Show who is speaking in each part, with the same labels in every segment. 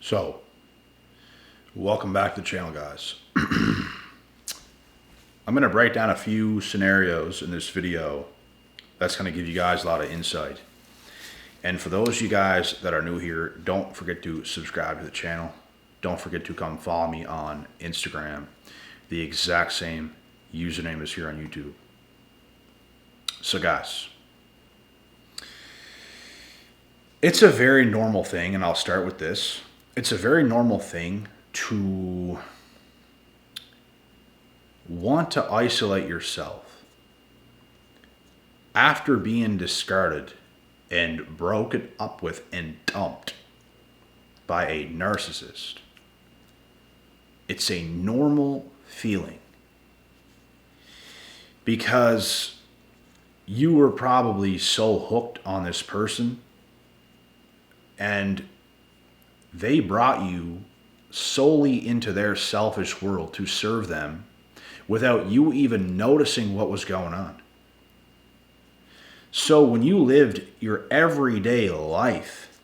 Speaker 1: So, welcome back to the channel, guys. I'm going to break down a few scenarios in this video that's going to give you guys a lot of insight. And for those of you guys that are new here, don't forget to subscribe to the channel. Don't forget to come follow me on Instagram. The exact same username is here on YouTube. So guys, it's a very normal thing, and I'll start with this. It's a very normal thing to want to isolate yourself after being discarded and broken up with and dumped by a narcissist. It's a normal feeling because you were probably so hooked on this person and they brought you solely into their selfish world to serve them without you even noticing what was going on. So when you lived your everyday life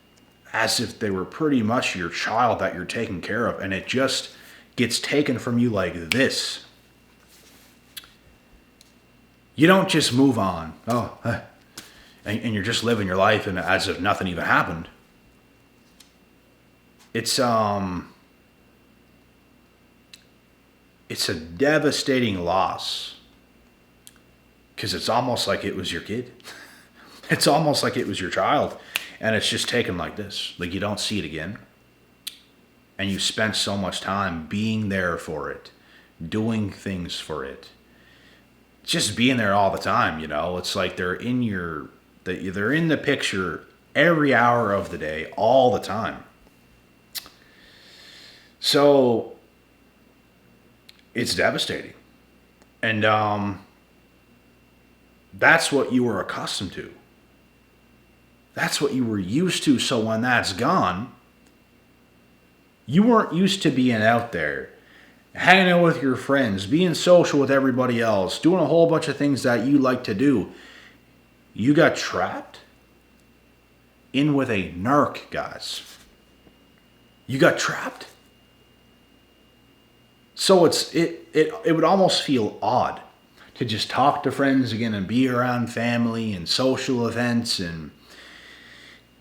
Speaker 1: as if they were pretty much your child that you're taking care of, and it just gets taken from you like this, you don't just move on. And you're just living your life and as if nothing even happened. It's a devastating loss because it's almost like it was your kid. It's almost like it was your child, and it's just taken like this. Like you don't see it again, and you spent so much time being there for it, doing things for it, just being there all the time. You know, it's like they're in the picture every hour of the day, all the time. So it's devastating. And that's what you were accustomed to. That's what you were used to. So when that's gone, you weren't used to being out there, hanging out with your friends, being social with everybody else, doing a whole bunch of things that you like to do. You got trapped in with a narc, guys. You got trapped. So it would almost feel odd to just talk to friends again and be around family and social events and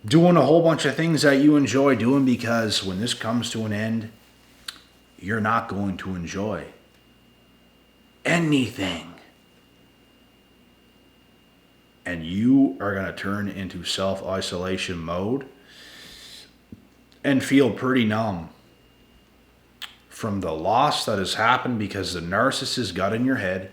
Speaker 1: doing a whole bunch of things that you enjoy doing, because when this comes to an end, you're not going to enjoy anything. And you are going to turn into self-isolation mode and feel pretty numb from the loss that has happened because the narcissist got in your head.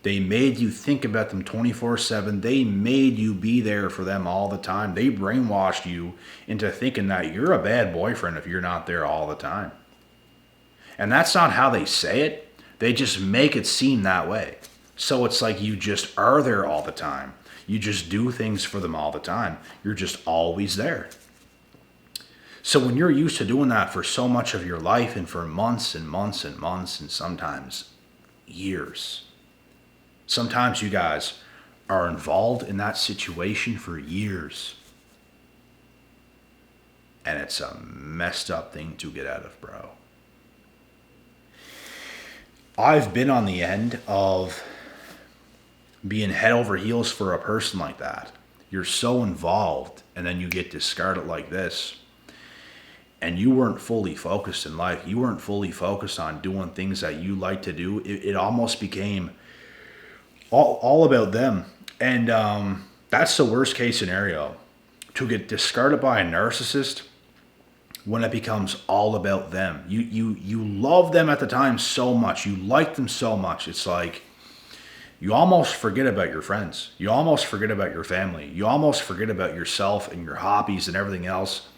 Speaker 1: They made you think about them 24/7. They made you be there for them all the time. They brainwashed you into thinking that you're a bad boyfriend if you're not there all the time. And that's not how they say it. They just make it seem that way. So it's like you just are there all the time. You just do things for them all the time. You're just always there. So when you're used to doing that for so much of your life and for months and months and months and sometimes years, sometimes you guys are involved in that situation for years, and it's a messed up thing to get out of, bro. I've been on the end of being head over heels for a person like that. You're so involved, and then you get discarded like this. And you weren't fully focused in life. You weren't fully focused on doing things that you like to do. It almost became all about them. And that's the worst case scenario. To get discarded by a narcissist when it becomes all about them. You love them at the time so much. You like them so much. It's like you almost forget about your friends. You almost forget about your family. You almost forget about yourself and your hobbies and everything else.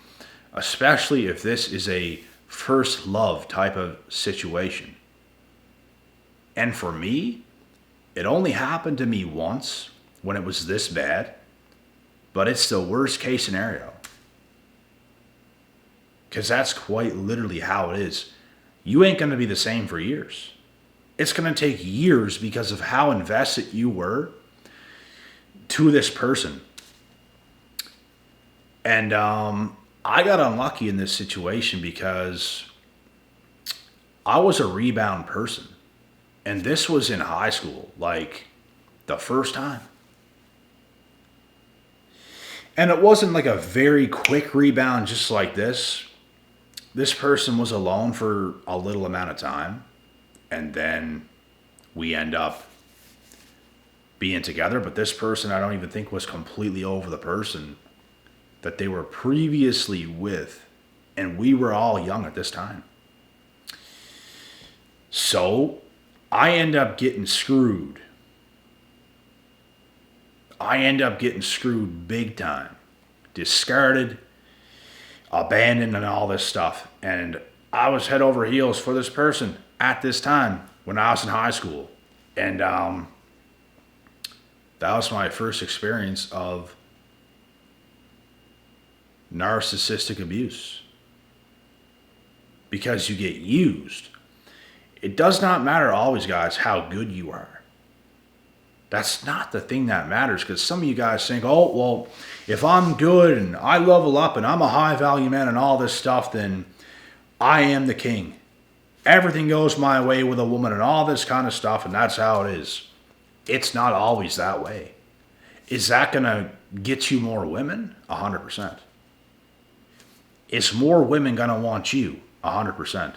Speaker 1: Especially if this is a first love type of situation. And for me, it only happened to me once when it was this bad, but it's the worst case scenario. Because that's quite literally how it is. You ain't going to be the same for years. It's going to take years because of how invested you were to this person. And I got unlucky in this situation because I was a rebound person. And this was in high school, like the first time. And it wasn't like a very quick rebound just like this. This person was alone for a little amount of time. And then we end up being together. But this person, I don't even think was completely over the person that they were previously with. And we were all young at this time. So I end up getting screwed. I end up getting screwed big time. Discarded, abandoned, and all this stuff. And I was head over heels for this person at this time when I was in high school. And that was my first experience of narcissistic abuse. Because you get used. It does not matter always, guys, how good you are. That's not the thing that matters, because some of you guys think, oh, well, if I'm good and I level up and I'm a high value man and all this stuff, then I am the king. Everything goes my way with a woman and all this kind of stuff, and that's how it is. It's not always that way. Is that going to get you more women? 100%. Is more women going to want you? 100%.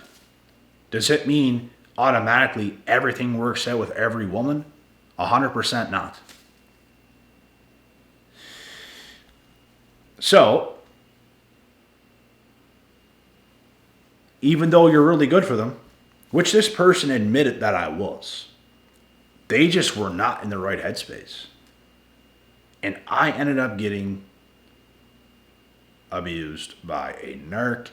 Speaker 1: Does it mean automatically everything works out with every woman? 100% not. So, even though you're really good for them, which this person admitted that I was, they just were not in the right headspace. And I ended up getting abused by a narc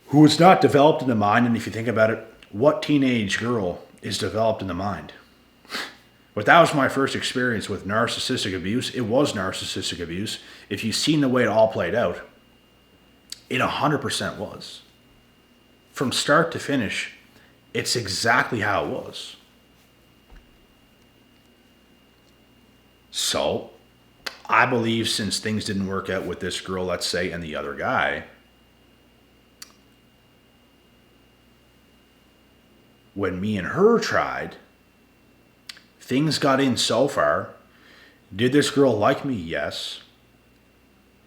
Speaker 1: who was not developed in the mind. And if you think about it, what teenage girl is developed in the mind? But that was my first experience with narcissistic abuse. It was narcissistic abuse. If you've seen the way it all played out, it 100% was. From start to finish, it's exactly how it was. So, I believe since things didn't work out with this girl, let's say, and the other guy, when me and her tried, things got in so far. Did this girl like me? Yes.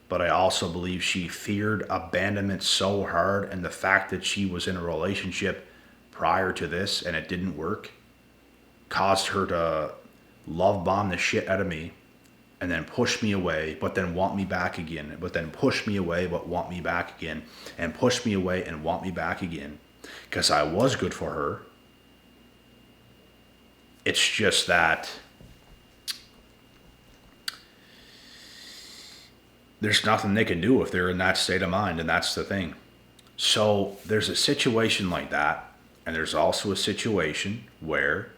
Speaker 1: But I also believe she feared abandonment so hard, and the fact that she was in a relationship prior to this and it didn't work caused her to love bomb the shit out of me and then push me away, but then want me back again, but then push me away, but want me back again, and push me away and want me back again, because I was good for her. It's just that there's nothing they can do if they're in that state of mind, and that's the thing. So there's a situation like that, and there's also a situation where,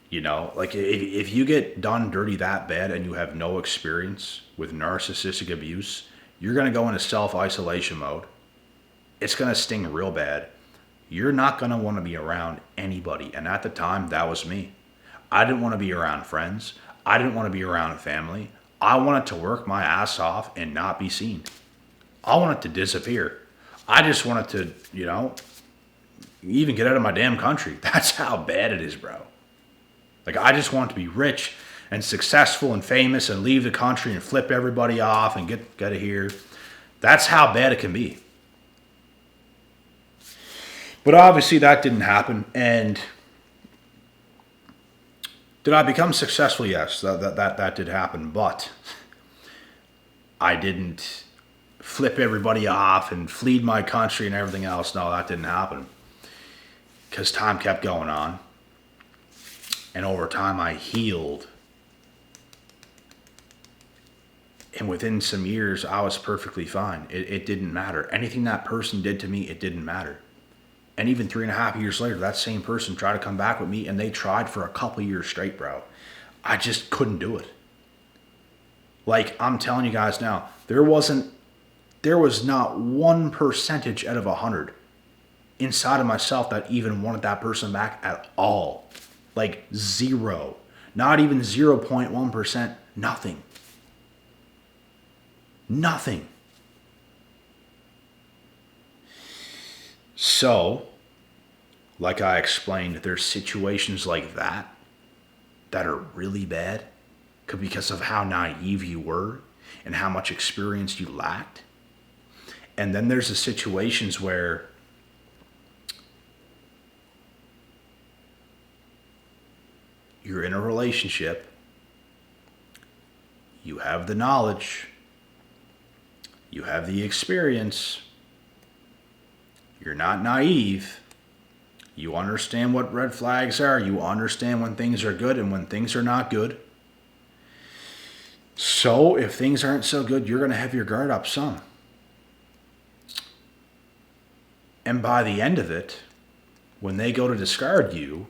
Speaker 1: you know, like if you get done dirty that bad and you have no experience with narcissistic abuse, you're going to go into self-isolation mode. It's going to sting real bad. You're not going to want to be around anybody. And at the time, that was me. I didn't want to be around friends. I didn't want to be around family. I wanted to work my ass off and not be seen. I wanted to disappear. I just wanted to, you know, even get out of my damn country. That's how bad it is, bro. Like, I just want to be rich and successful and famous and leave the country and flip everybody off and get out of here. That's how bad it can be. But obviously that didn't happen. And did I become successful? Yes, that did happen. But I didn't flip everybody off and flee my country and everything else. No, that didn't happen. Because time kept going on. And over time I healed. And within some years, I was perfectly fine. It didn't matter. Anything that person did to me, it didn't matter. And even 3.5 years later, that same person tried to come back with me, and they tried for a couple years straight, bro. I just couldn't do it. Like, I'm telling you guys now, there was not 1% out of 100 inside of myself that even wanted that person back at all. Like, zero. Not even 0.1%. Nothing. Nothing. So, like I explained, there's situations like that that are really bad because of how naive you were and how much experience you lacked. And then there's the situations where you're in a relationship, you have the knowledge, you have the experience, you're not naive, you understand what red flags are, you understand when things are good and when things are not good. So if things aren't so good, you're going to have your guard up some. And by the end of it, when they go to discard you,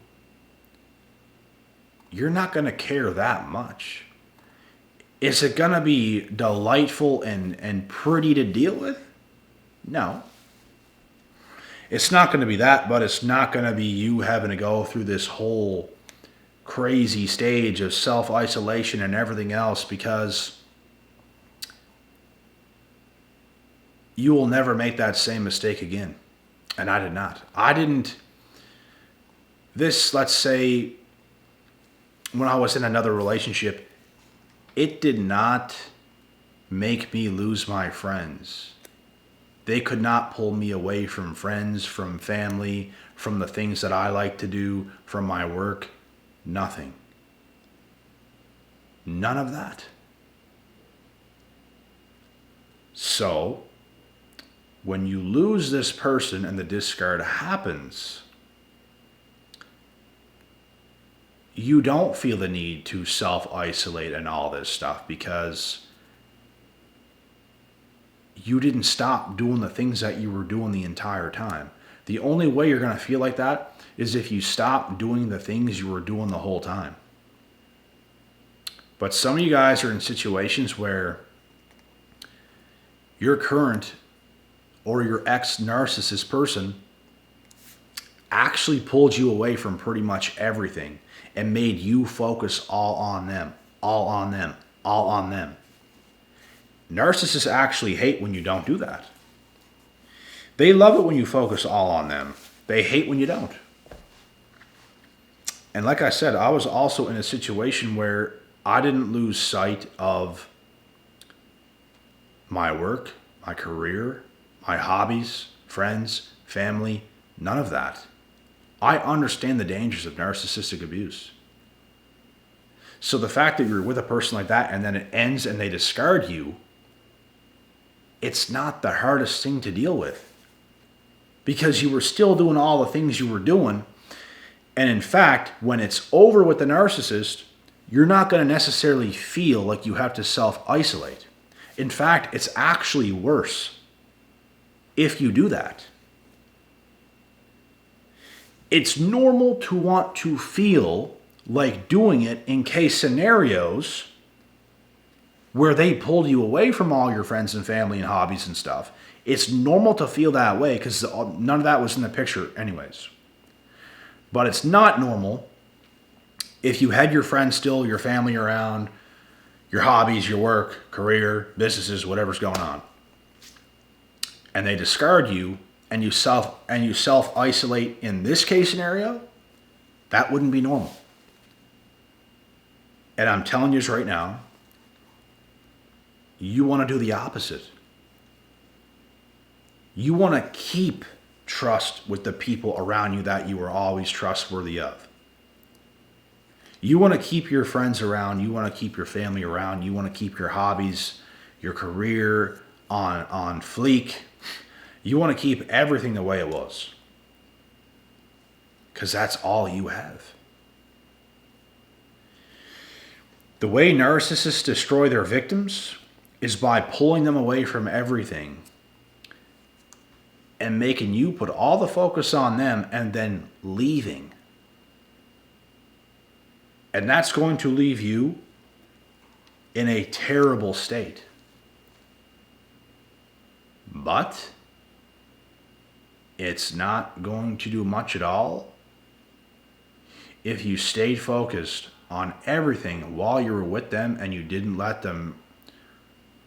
Speaker 1: you're not going to care that much. Is it going to be delightful and pretty to deal with? No. It's not going to be that, but it's not going to be you having to go through this whole crazy stage of self-isolation and everything else, because you will never make that same mistake again. And I did not. Let's say, when I was in another relationship, it did not make me lose my friends. They could not pull me away from friends, from family, from the things that I like to do, from my work. Nothing. None of that. So, when you lose this person and the discard happens, you don't feel the need to self-isolate and all this stuff, because you didn't stop doing the things that you were doing the entire time. The only way you're going to feel like that is if you stop doing the things you were doing the whole time. But some of you guys are in situations where your current or your ex-narcissist person actually pulled you away from pretty much everything and made you focus all on them, all on them, all on them. Narcissists actually hate when you don't do that. They love it when you focus all on them. They hate when you don't. And like I said, I was also in a situation where I didn't lose sight of my work, my career, my hobbies, friends, family, none of that. I understand the dangers of narcissistic abuse. So the fact that you're with a person like that and then it ends and they discard you, it's not the hardest thing to deal with, because you were still doing all the things you were doing. And in fact, when it's over with the narcissist, you're not going to necessarily feel like you have to self-isolate. In fact, it's actually worse if you do that. It's normal to want to feel like doing it in case scenarios where they pulled you away from all your friends and family and hobbies and stuff. It's normal to feel that way because none of that was in the picture anyways. But it's not normal if you had your friends still, your family around, your hobbies, your work, career, businesses, whatever's going on, and they discard you and you self-isolate in this case scenario. That wouldn't be normal. And I'm telling you this right now, you want to do the opposite. You want to keep trust with the people around you that you are always trustworthy of. You want to keep your friends around. You want to keep your family around. You want to keep your hobbies, your career on fleek. You want to keep everything the way it was, because that's all you have. The way narcissists destroy their victims is by pulling them away from everything and making you put all the focus on them and then leaving. And that's going to leave you in a terrible state. But it's not going to do much at all if you stayed focused on everything while you were with them and you didn't let them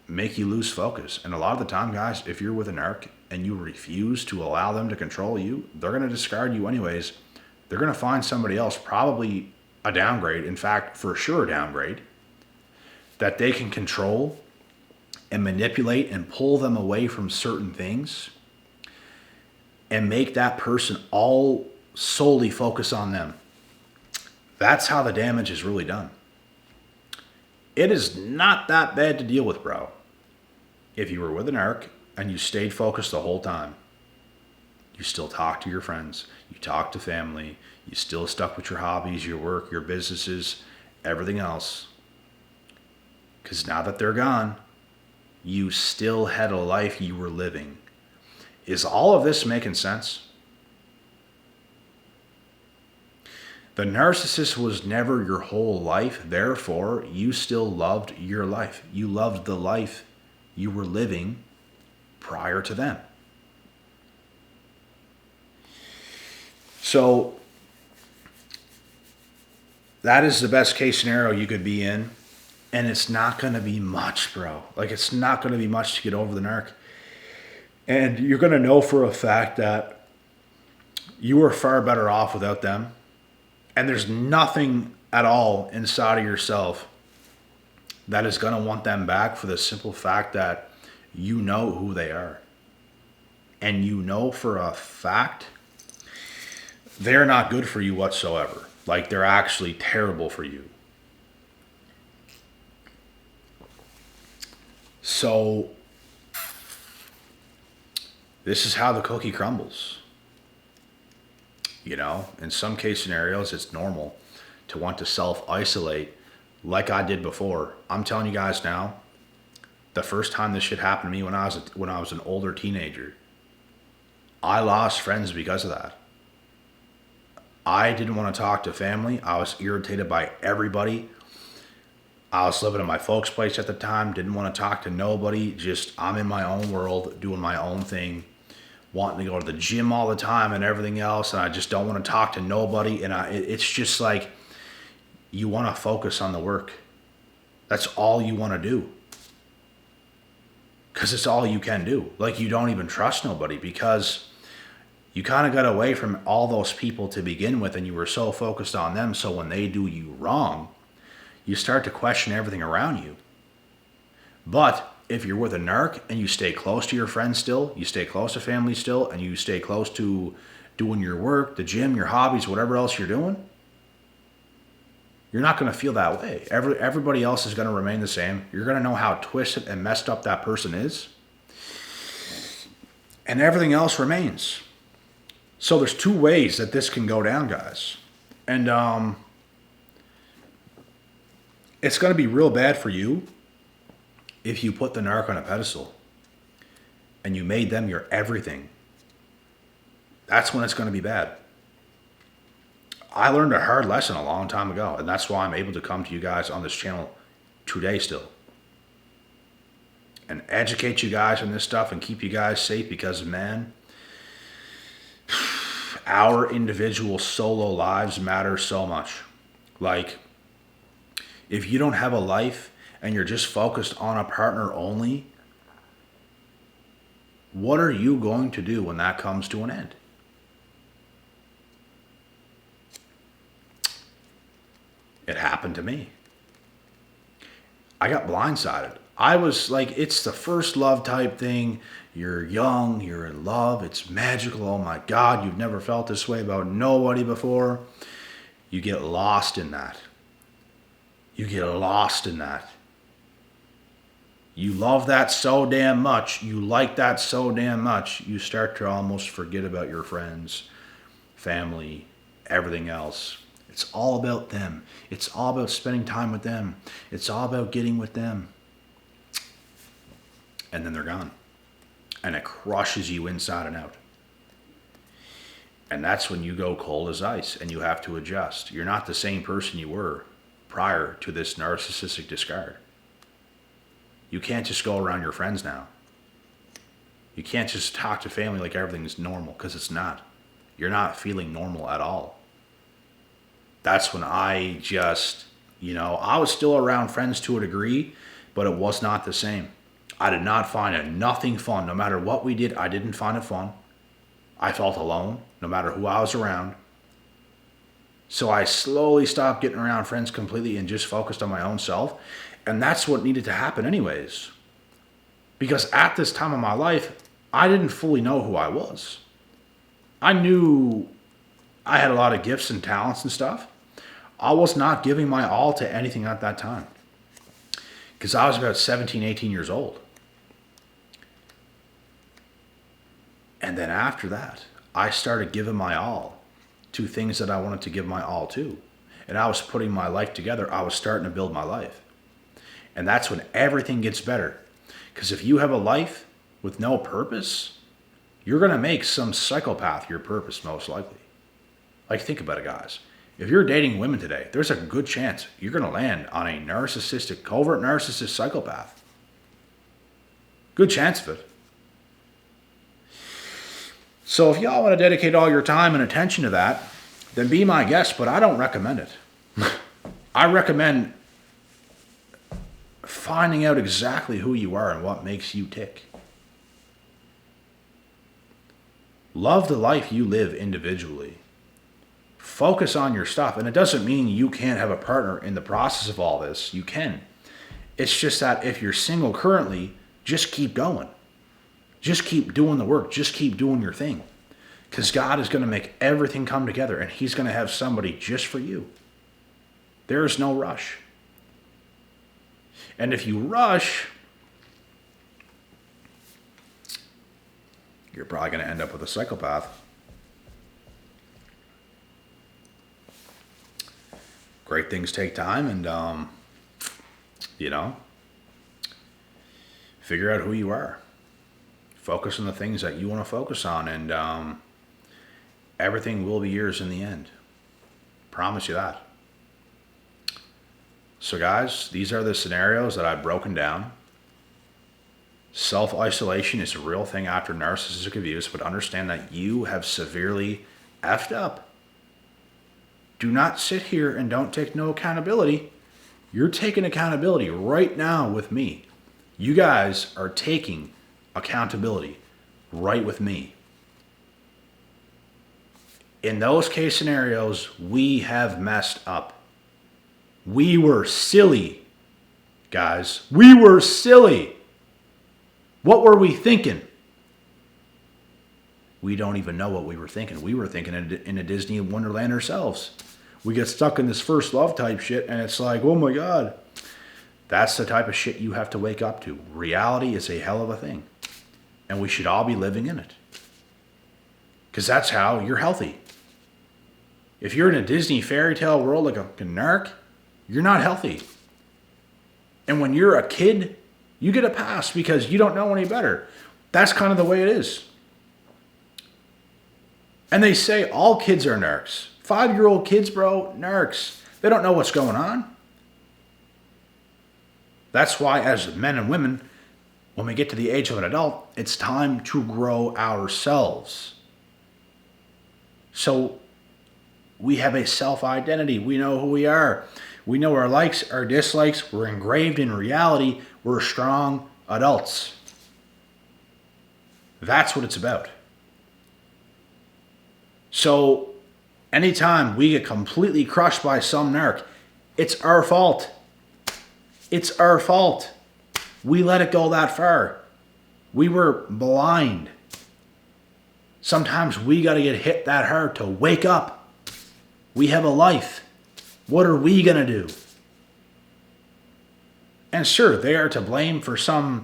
Speaker 1: make you lose focus. And a lot of the time, guys, if you're with a narc and you refuse to allow them to control you, they're going to discard you anyways. They're going to find somebody else, probably a downgrade, in fact, for sure a downgrade, that they can control and manipulate and pull them away from certain things and make that person all solely focus on them. That's how the damage is really done. It is not that bad to deal with, bro. If you were with an narc and you stayed focused the whole time, you still talk to your friends, you talk to family, you still stuck with your hobbies, your work, your businesses, everything else. Because now that they're gone, you still had a life you were living. Is all of this making sense? The narcissist was never your whole life. Therefore, you still loved your life. You loved the life you were living prior to them. So that is the best case scenario you could be in. And it's not going to be much, bro. Like, it's not going to be much to get over the narc. And you're going to know for a fact that you were far better off without them. And there's nothing at all inside of yourself that is going to want them back, for the simple fact that you know who they are. And you know for a fact they're not good for you whatsoever. Like, they're actually terrible for you. So this is how the cookie crumbles. You know, in some case scenarios, it's normal to want to self-isolate like I did before. I'm telling you guys now, the first time this shit happened to me when I was an older teenager, I lost friends because of that. I didn't want to talk to family. I was irritated by everybody. I was living in my folks' place at the time, didn't want to talk to nobody. Just, I'm in my own world, doing my own thing, wanting to go to the gym all the time and everything else, and I just don't want to talk to nobody. And it's just like, you want to focus on the work. That's all you want to do. Because it's all you can do. Like, you don't even trust nobody, because you kind of got away from all those people to begin with, and you were so focused on them. So when they do you wrong, you start to question everything around you. But if you're with a narc and you stay close to your friends still, you stay close to family still, and you stay close to doing your work, the gym, your hobbies, whatever else you're doing, you're not going to feel that way. Everybody else is going to remain the same. You're going to know how twisted and messed up that person is. And everything else remains. So there's two ways that this can go down, guys. And it's going to be real bad for you if you put the narc on a pedestal and you made them your everything. That's when it's going to be bad. I learned a hard lesson a long time ago, and that's why I'm able to come to you guys on this channel today still and educate you guys on this stuff and keep you guys safe, because, man, our individual solo lives matter so much. Like, if you don't have a life and you're just focused on a partner only, what are you going to do when that comes to an end? It happened to me. I got blindsided. I was like, it's the first love type thing. You're young, you're in love, it's magical. Oh my God, you've never felt this way about nobody before. You get lost in that. You get lost in that. You love that so damn much. You like that so damn much. You start to almost forget about your friends, family, everything else. It's all about them. It's all about spending time with them. It's all about getting with them. And then they're gone. And it crushes you inside and out. And that's when you go cold as ice and you have to adjust. You're not the same person you were prior to this narcissistic discard. You can't just go around your friends now. You can't just talk to family like everything's normal, because it's not. You're not feeling normal at all. That's when I just, I was still around friends to a degree, but it was not the same. I did not find nothing fun. No matter what we did, I didn't find it fun. I felt alone, no matter who I was around. So I slowly stopped getting around friends completely and just focused on my own self. And that's what needed to happen anyways. Because at this time of my life, I didn't fully know who I was. I knew I had a lot of gifts and talents and stuff. I was not giving my all to anything at that time. Because I was about 17, 18 years old. And then after that, I started giving my all to things that I wanted to give my all to. And I was putting my life together. I was starting to build my life. And that's when everything gets better. Because if you have a life with no purpose, you're going to make some psychopath your purpose, most likely. Like, think about it, guys. If you're dating women today, there's a good chance you're going to land on a narcissistic, covert narcissist psychopath. Good chance of it. So if y'all want to dedicate all your time and attention to that, then be my guest, but I don't recommend it. I recommend finding out exactly who you are and what makes you tick. Love the life you live individually. Focus on your stuff. And it doesn't mean you can't have a partner in the process of all this. You can. It's just that if you're single currently, just keep going. Just keep doing the work. Just keep doing your thing. Because God is going to make everything come together. And He's going to have somebody just for you. There is no rush. And if you rush, you're probably going to end up with a psychopath. Great things take time, and, figure out who you are. Focus on the things that you want to focus on, and everything will be yours in the end. Promise you that. So guys, these are the scenarios that I've broken down. Self-isolation is a real thing after narcissistic abuse, but understand that you have severely effed up. Do not sit here and don't take no accountability. You're taking accountability right now with me. You guys are taking accountability right with me. In those case scenarios, we have messed up. We were silly, guys. We were silly. What were we thinking? We don't even know what we were thinking. We were thinking in a Disney Wonderland ourselves. We get stuck in this first love type shit, and it's like, oh my God. That's the type of shit you have to wake up to. Reality is a hell of a thing. And we should all be living in it. Because that's how you're healthy. If you're in a Disney fairy tale world like a narc, you're not healthy. And when you're a kid, you get a pass because you don't know any better. That's kind of the way it is. And they say all kids are narcs. 5-year-old kids, bro, narcs. They don't know what's going on. That's why as men and women, when we get to the age of an adult, it's time to grow ourselves. So we have a self-identity. We know who we are. We know our likes, our dislikes. We're engraved in reality. We're strong adults. That's what it's about. So anytime we get completely crushed by some narc, it's our fault. It's our fault. We let it go that far. We were blind. Sometimes we got to get hit that hard to wake up. We have a life. What are we going to do? And sure, they are to blame for some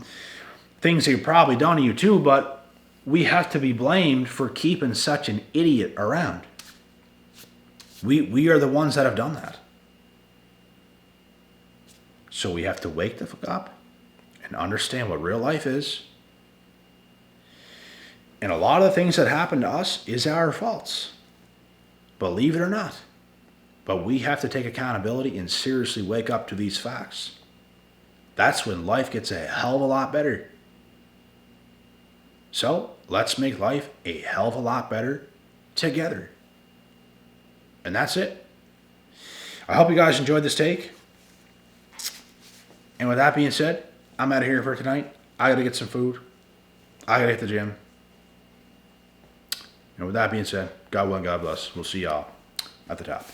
Speaker 1: things they've probably done to you too, but we have to be blamed for keeping such an idiot around. We are the ones that have done that. So we have to wake the fuck up and understand what real life is. And a lot of the things that happen to us is our faults. Believe it or not. But we have to take accountability and seriously wake up to these facts. That's when life gets a hell of a lot better. So let's make life a hell of a lot better together. And that's it. I hope you guys enjoyed this take. And with that being said, I'm out of here for tonight. I got to get some food. I got to hit the gym. And with that being said, God willing, God bless. We'll see y'all at the top.